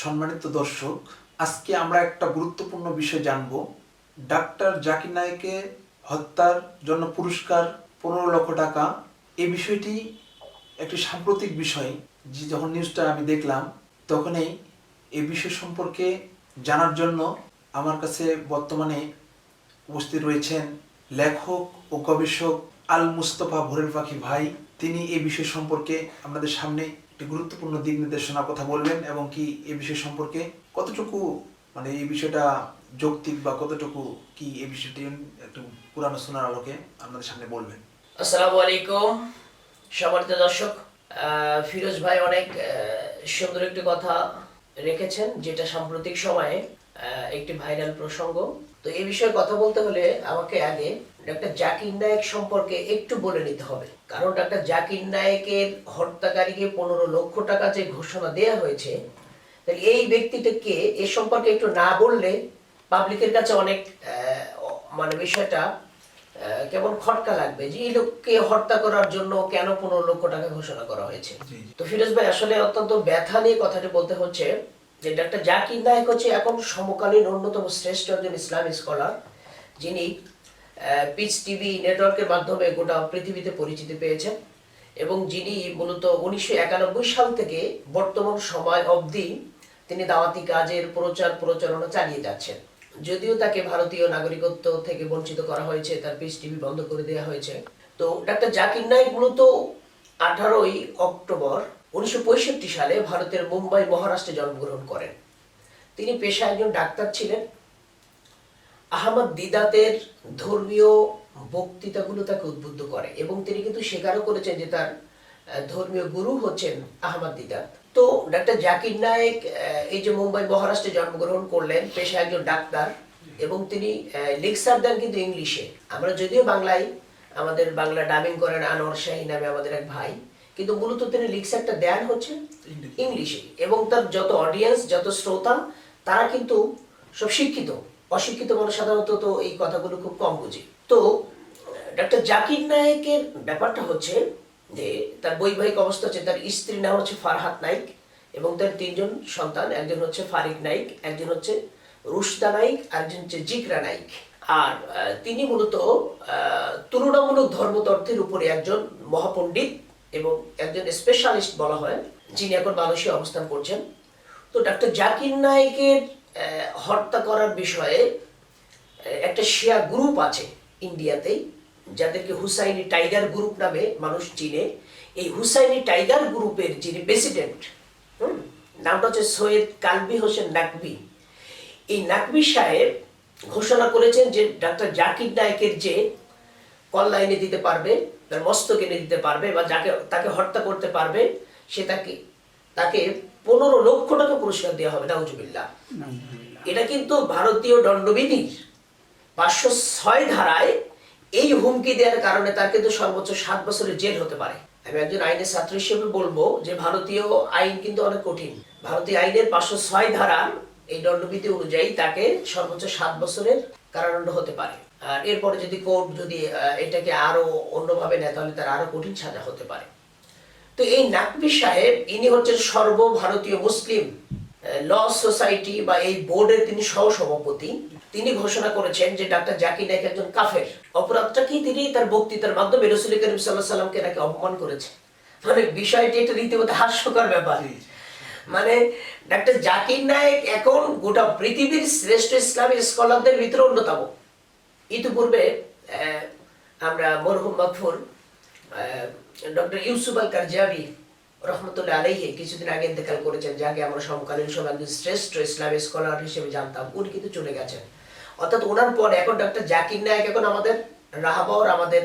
সম্মানিত দর্শক, আজকে আমরা একটা গুরুত্বপূর্ণ বিষয় জানব। ডাক্তার জাকির নায়েকের হত্যার জন্য পুরস্কার 15 লক্ষ টাকা। এই বিষয়টি একটি সাম্প্রতিক বিষয়। যখন নিউজটা আমি দেখলাম তখনই এই বিষয় সম্পর্কে জানার জন্য আমার কাছে বর্তমানে উপস্থিত রয়েছেন লেখক ও গবেষক আল মুস্তফা ভোরের পাখি ভাই। তিনি এই বিষয় সম্পর্কে আমাদের সামনে একটি গুরুত্বপূর্ণ দিক নির্দেশনার কথা বলবেন এবং কি এই বিষয় সম্পর্কে কতটুকু এই বিষয়টা যৌক্তিক বা কতটুকু কি এই বিষয়টি একটু পুরানো শোনার আলোকে আমাদের সামনে বলবেন। আসসালামু আলাইকুম সম্মানিত দর্শক। ফিরোজ ভাই অনেক সুন্দর একটি কথা রেখেছেন, যেটা সাম্প্রতিক সময়ে একটি ভাইরাল প্রসঙ্গ। তো এই বিষয়ে কথা বলতে হলে আমাকে আগে ডাক্তার জাকির নায়েক সম্পর্কে একটু বলে নিতে হবে, কারণ ডাক্তার জাকির নায়েকের হত্যাকারীকে 15 লক্ষ টাকা যে ঘোষণা দেওয়া হয়েছে, তাহলে এই ব্যক্তিটাকে এ সম্পর্কে একটু না বললে পাবলিকের কাছে অনেক বিষয়টা কেমন খটকা লাগবে যে এই লোককে হত্যা করার জন্য কেন 15 লক্ষ টাকা ঘোষণা করা হয়েছে। তো ফিরোজ ভাই, আসলে অত্যন্ত ব্যথা নিয়ে কথাটি বলতে হচ্ছে যে ডাক্তার জাকির নায়েক হচ্ছে এখন সমকালীন অন্যতম শ্রেষ্ঠ একজন ইসলামী স্কলার, যিনি পিচ টিভি নেটওয়ার্কের মাধ্যমে গোটা পৃথিবীতে পরিচিতি পেয়েছেন এবং যিনি মূলত 1991 সাল থেকে বর্তমান সময় অবধি তিনি দাওয়াতি কাজের প্রচারণা চালিয়ে যাচ্ছেন। যদিও তাকে ভারতীয় নাগরিকত্ব থেকে বঞ্চিত করা হয়েছে, তার পিস টিভি বন্ধ করে দেওয়া হয়েছে। তো ডাক্তার জাকির নায়েক মূলত 18 অক্টোবর 1965 সালে ভারতের মুম্বাই মহারাষ্ট্রে জন্মগ্রহণ করেন। তিনি পেশায় একজন ডাক্তার ছিলেন। আহমদ দিদাতের ধর্মীয় বক্তৃতাগুলো তাকে উদ্বুদ্ধ করে এবং তিনি কিন্তু স্বীকারও করেছেন যে তার ধর্মীয় গুরু হচ্ছেন আহমদ দিদাত। তো ডাক্তার জাকির নায়েক এই যে মুম্বাই মহারাষ্ট্রে জন্মগ্রহণ করলেন, পেশায় একজন ডাক্তার এবং তিনি লেকচার দেন কিন্তু ইংলিশে। আমরা যদিও বাংলায় আমাদের বাংলা ডাবিং করেন আনোয়ার শাহী নামে আমাদের এক ভাই, কিন্তু মূলত তিনি লেকচারটা দেন হচ্ছে ইংলিশে এবং তার যত অডিয়েন্স, যত শ্রোতা, তারা কিন্তু সব শিক্ষিত। অশিক্ষিত মানুষ সাধারণত তো এই কথাগুলো খুব কম বুঝে। তো ডাক্তার জাকির নায়েকের ব্যাপারটা হচ্ছে যে তার বৈবাহিক অবস্থা হচ্ছে, তার স্ত্রীর নাম হচ্ছে ফারহাত নাইক এবং তার 3 জন সন্তান। একজন হচ্ছে ফারিক নাইক, একজন হচ্ছে রুশদা নাইক, আরেকজন হচ্ছে জিকরা নাইক। আর তিনি মূলত তুলনামূলক ধর্মতত্ত্বের উপরে একজন মহাপণ্ডিত এবং একজন স্পেশালিস্ট বলা হয়, যিনি এখন মালয়েশিয়ায় অবস্থান করছেন। তো ডাক্তার জাকির নায়েকের হত্যা করার বিষয়ে একটা শিয়া গ্রুপ আছে ইন্ডিয়াতেই, যাদেরকে হুসাইনি টাইগার গ্রুপ নামে মানুষ চিনে। এই হুসাইনি টাইগার গ্রুপের যিনি প্রেসিডেন্ট, নামটা হচ্ছে সৈয়দ কালবি হোসেন নাকবি। এই নাকবি সাহেব ঘোষণা করেছেন যে ডাক্তার জাকির নায়েকের যে কল্লা এনে দিতে পারবে, তার মস্তক এনে দিতে পারবে বা তাকে হত্যা করতে পারবে, সে তাকে 15 লক্ষ টাকা পুরস্কার দেওয়া হবে। নাউজুবিল্লাহ। এটা কিন্তু ভারতীয় দণ্ডবিধির 506 ধারায় এই হুমকি দেওয়ার কারণে তার কিন্তু সর্বোচ্চ 7 বছরের জেল হতে পারে। আমি একজন আইনের ছাত্র হিসেবে বলবো যে ভারতীয় আইন কিন্তু অনেক কঠিন। ভারতীয় আইনের 506 ধারা এই দণ্ডবিধি অনুযায়ী তাকে সর্বোচ্চ 7 বছরের কারাদণ্ড হতে পারে। আর এরপরে যদি কোর্ট এটাকে আরো অন্যভাবে নেয়, তাহলে তার আরো কঠিন সাজা হতে পারে। তো এই নাকবি সাহেব, ইনি হচ্ছেন সর্বভারতীয় মুসলিম ল সোসাইটি বা এই বোর্ডের তিনি সহসভাপতি। তিনি ঘোষণা করেছেন যে ডাক্তার জাকির নায়েক একজন কাফের। অপরাধটা কি, তিনি তার বক্তৃতার মাধ্যমে রাসূল করিম সাল্লাল্লাহু আলাইহি সাল্লামকে নাকি অপমান করেছে। বিষয়টি একটা রীতিমতো হাস্যকর ব্যাপার। ডাক্তার জাকির নায়েক এখন গোটা পৃথিবীর শ্রেষ্ঠ ইসলামী স্কলারদের ভিতরে অন্যতম। ইতিপূর্বে আমরা মরহুম মাগফুর ডক্টর ইউসুফ আল কারজাবি রহমতুল্লাহ আলাইহি কিছুদিন আগে ইন্তেকাল করেছেন, যাকে আমরা সমকালীন সময় একজন শ্রেষ্ঠ ইসলামী স্কলার হিসেবে জানতাম। উনি কিন্তু চলে গেছেন। অর্থাৎ ওনার পর এখন ডাক্তার জাকির নায়েক এখন আমাদের রাহবর, আমাদের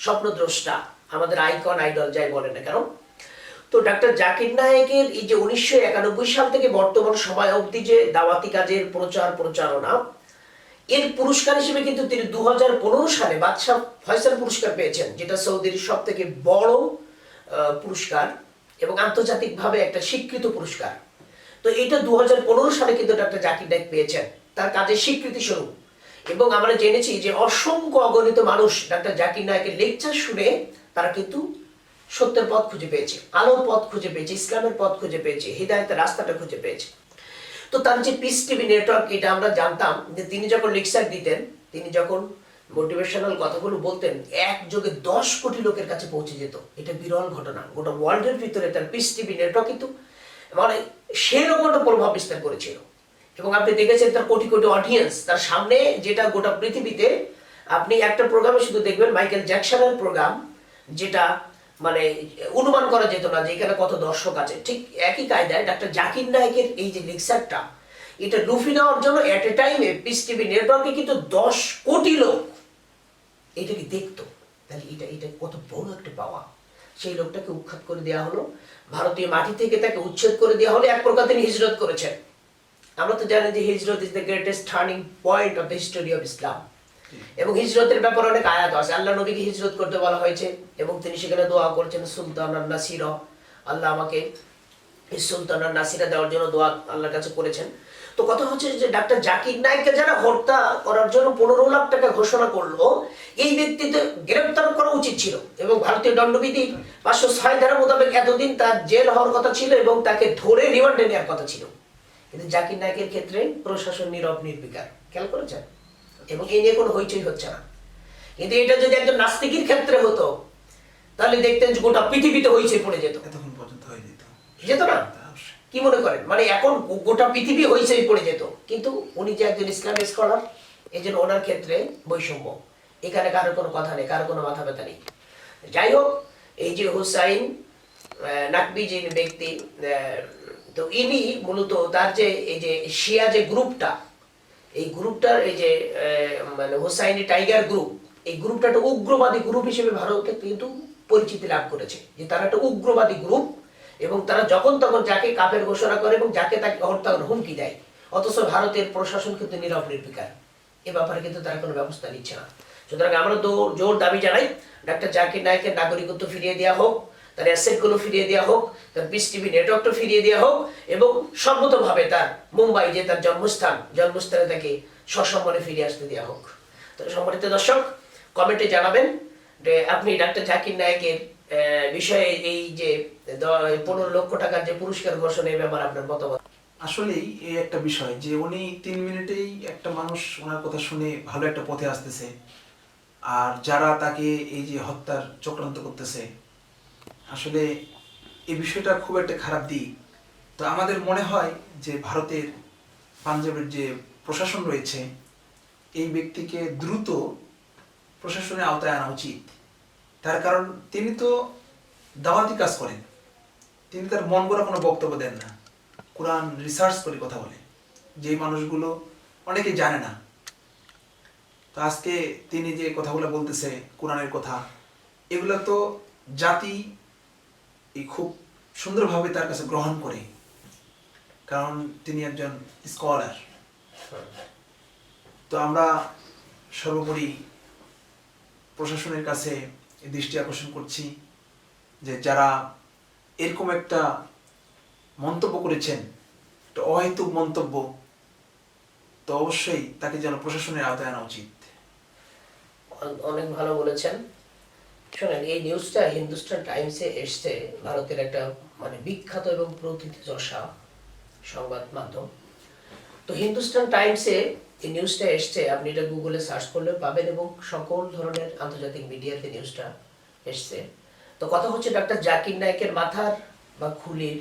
স্বপ্নদ্রষ্টা, আমাদের আইকন, আইডল, যাই বলেন না কেন। তো ডাক্তার জাকির নায়েকের এই যে 1991 সাল থেকে বর্তমান সময় অবধি যে দাওয়াতি কাজের প্রচারণা, এর পুরস্কার হিসেবে কিন্তু তিনি 2015 সালে বাদশাহ ফয়সাল পুরস্কার পেয়েছেন, যেটা সৌদির সব থেকে বড় পুরস্কার এবং আন্তর্জাতিকভাবে একটা স্বীকৃত পুরস্কার। তো এটা 2015 সালে কিন্তু ডাক্তার জাকির নায়েক পেয়েছেন তার কাজের স্বীকৃতি স্বরূপ। এবং আমরা জেনেছি যে অসংখ্য অগণিত মানুষ ডাক্তার জাকির নায়েকের লেকচার শুনে তারা কিন্তু সত্যের পথ খুঁজে পেয়েছে, আলোর পথ খুঁজে পেয়েছে, ইসলামের পথ খুঁজে পেয়েছে, হিদায়াতের রাস্তাটা খুঁজে পেয়েছে। তো তার যে পিস টিভি নেটওয়ার্ক, এটা আমরা জানতাম যে তিনি যখন লেকচার দিতেন, তিনি যখন মোটিভেশনাল কথাগুলো বলতেন, একযোগে 10 কোটি লোকের কাছে পৌঁছে যেত। এটা বিরল ঘটনা। গোটা ওয়ার্ল্ডের ভিতরে তার পিস টিভি নেটওয়ার্ক কিন্তু মানে সেরকম একটা প্রভাব বিস্তার করেছিল। এবং আপনি দেখেছেন তার কোটি কোটি অডিয়েন্স তার সামনে, যেটা গোটা পৃথিবীতে আপনি একটা প্রোগ্রামে শুধু দেখবেন মাইকেল জ্যাকসনের প্রোগ্রাম, যেটা মানে অনুমান করা যেত না যে এখানে কত দর্শক আছে। ঠিক একই কায়দায় ডাক্তার জাকির নায়েকের এই যে লেকচারটা, এটা লুফি নেওয়ার জন্য এট এ টাইমে পিস টিভি নেটওয়ার্কে কিন্তু 10 কোটি লোক এটাকে দেখতো। তাহলে এটা এটা কত বড় একটা পাওয়া। সেই লোকটাকে উৎখাত করে দেওয়া হলো, ভারতীয় মাটি থেকে তাকে উচ্ছেদ করে দেওয়া হলো। এক প্রকার তিনি হিজরত করেছেন। আমরা তো জানি যে হিজরত is the greatest turning point of the history of Islam. এবং হিজরতের ব্যাপারে অনেক আয়াত আছে। আল্লাহ নবীকে হিজরত করতে বলা হয়েছে এবং তিনি সেখানে দোয়া করেছেন, সুলতান আর নাসিরা, আল্লাহ আমাকে এই সুলতান আর নাসিরা দেওয়ার জন্য দোয়া আল্লাহর কাছে করেছেন। তো কথা হচ্ছে যে ডাক্তার জাকির নায়েককে যারা হত্যা করার জন্য 15 লাখ টাকা ঘোষণা করলো, এই ব্যক্তিকে গ্রেফতার করা উচিত ছিল। এবং ভারতীয় দণ্ডবিধির 506 ধারা মোতাবেক এতদিন তার জেল হওয়ার কথা ছিল এবং তাকে ধরে রিমান্ডে নেওয়ার কথা ছিল। কিন্তু জাকির নায়েকের ক্ষেত্রে প্রশাসন নীরব নির্বিকার। খেয়াল করেছেন? এবং এই নিয়ে কোনো হইচই হচ্ছে না। কিন্তু এটা যদি একজন নাস্তিকের ক্ষেত্রে হতো, তাহলে দেখতেন যে গোটা পৃথিবীতে হইচই পড়ে যেত। এতক্ষণ পর্যন্ত হয়ে যেত, যেত না? কি মনে করেন? মানে এখন গোটা পৃথিবী হইচই পড়ে যেত। কিন্তু উনি যে একজন ইসলামী স্কলার, এই জন্য ওনার ক্ষেত্রে বৈষম্য। এখানে কারো কোনো কথা নেই, কারো কোনো মাথা ব্যথা নেই। যাই হোক, এই যে হুসাইন নাকবি যে ব্যক্তি, তো ইনি মূলত তার যে এই যে শিয়া যে গ্রুপটা, এই গ্রুপটার এই যে মানে হুসাইনি টাইগার গ্রুপ, এই গ্রুপটা একটা উগ্রবাদী গ্রুপ হিসেবে ভারতে কিন্তু পরিচিতি লাভ করেছে। যে তারা একটা উগ্রবাদী গ্রুপ এবং তারা যখন তখন যাকে কাফের ঘোষণা করে এবং যাকে তাকে হত্যা করে হুমকি দেয়। অথচ ভারতের প্রশাসন কিন্তু নীরব নির্বিকার। এ ব্যাপারে কিন্তু তারা কোনো ব্যবস্থা নিচ্ছে না। সুতরাং আমরা জোর দাবি জানাই, ডাক্তার জাকির নায়েকের নাগরিকত্ব ফিরিয়ে দেওয়া হোক, তার অ্যাসেটগুলো ফিরিয়ে দেওয়া হোক, তার পিস টিভি নেটওয়ার্কটা ফিরিয়ে দেওয়া হোক এবং সর্বতভাবে তার মুম্বাই যে তার জন্মস্থানে তাকে সসম্মানে ফিরে আসতে দেওয়া হোক। তো সম্মানিত দর্শক, কমেন্টে জানাবেন যে আপনি ডাক্তার জাকির নায়েকের বিষয়ে এই যে 15 লক্ষ টাকার যে পুরস্কার ঘোষণা, এই ব্যাপারে আপনার মতামত। আসলেই এই একটা বিষয় যে উনি 3 মিনিটেই একটা মানুষ ওনার কথা শুনে ভালো একটা পথে আসতেছে, আর যারা তাকে এই যে হত্যার চক্রান্ত করতেছে, আসলে এই বিষয়টা খুব একটা খারাপ দিক। তো আমাদের মনে হয় যে ভারতের পাঞ্জাবের যে প্রশাসন রয়েছে, এই ব্যক্তিকে দ্রুত প্রশাসনের আওতায় আনা উচিত। তার কারণ তিনি তো দাওয়াতি কাজ করেন, তিনি তার মন গড়া কোনো বক্তব্য দেন না, কোরআন রিসার্চ করে কথা বলে, যেই মানুষগুলো অনেকে জানে না। তো আজকে তিনি যে কথাগুলো বলতেছে কোরআনের কথা, এগুলো তো জাতি খুব সুন্দরভাবে তার কাছে গ্রহণ করে, কারণ তিনি একজন স্কলার। তো আমরা সর্বোপরি প্রশাসনের কাছে দৃষ্টি আকর্ষণ করছি যে যারা এরকম একটা মন্তব্য করেছেন, একটা অহেতুক মন্তব্য, তো অবশ্যই তাকে যেন প্রশাসনের আওতায় আনা উচিত। অনেক ভালো বলেছেন। শোনেন, এই নিউজটা হিন্দুস্তান টাইমসে এসছে, ভারতের একটা মানে বিখ্যাত এবং প্রথিতযশা সংবাদ মাধ্যম। তো হিন্দুস্তান টাইমসে এই নিউজটা এসছে, আপনি এটা গুগলে সার্চ করলে পাবেন এবং সকল ধরনের আন্তর্জাতিক মিডিয়াতে নিউজটা এসছে। তো কথা হচ্ছে ডাক্তার জাকির নায়েকের মাথার বা খুলির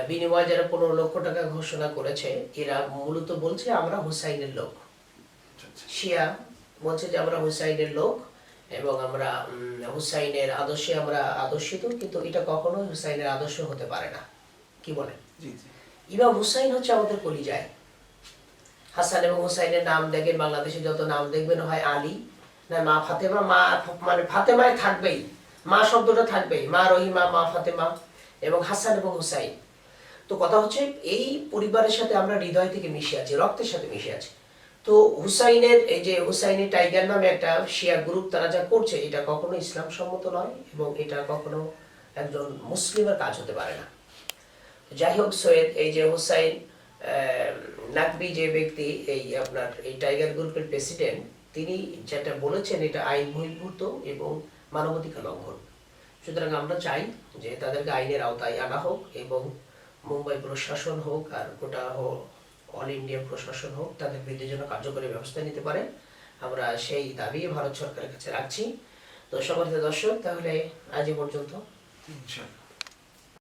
বিনিময়ে যারা 15 লক্ষ টাকা ঘোষণা করেছে, এরা মূলত বলছে আমরা হুসাইনের লোক। শিয়া বলছে যে আমরা হুসাইনের লোক এবং আমরা হুসাইনের আদর্শে আমরা আদর্শিত, কিন্তু এটা কখনোই হুসাইনের আদর্শ হতে পারে না। কি বলেন? ইমাম হুসাইন হচ্ছে আমাদের কলিজায়। হাসান এবং হুসাইনের নাম দেখেন, বাংলাদেশে যত নাম দেখবেন হয় আলী, না মা ফাতেমা, মা মানে ফাতেমায় থাকবেই, মা শব্দটা থাকবেই, মা রহিমা, মা ফাতেমা এবং হাসান এবং হুসাইন। তো কথা হচ্ছে এই পরিবারের সাথে আমরা হৃদয় থেকে মিশে আছি, রক্তের সাথে মিশে আছি। তো হুসাইনের এই যে হুসাইনি টাইগার নামে একটা শিয়া গ্রুপ, তারা যা করছে এটা কখনো ইসলাম সম্মত নয় এবং এটা কখনো একজন মুসলিমের কাজ হতে পারে না। যাই হোক, সৈয়দ এই যে হুসাইন নাকবি যে ব্যক্তি, এই আপনার এই টাইগার গ্রুপের প্রেসিডেন্ট, তিনি যেটা বলেছেন এটা আইন বহির্ভূত এবং মানবাধিকার লঙ্ঘন। সুতরাং আমরা চাই যে তাদেরকে আইনের আওতায় আনা হোক এবং মুম্বাই প্রশাসন হোক আর গোটা অল ইন্ডিয়া প্রশাসন হোক, তাদের বিরুদ্ধে যেন কার্যকরী ব্যবস্থা নিতে পারে, আমরা সেই দাবি ভারত সরকারের কাছে রাখছি। তো সম্মানিত দর্শক, তাহলে আজ এ পর্যন্ত। ইনশাআল্লাহ।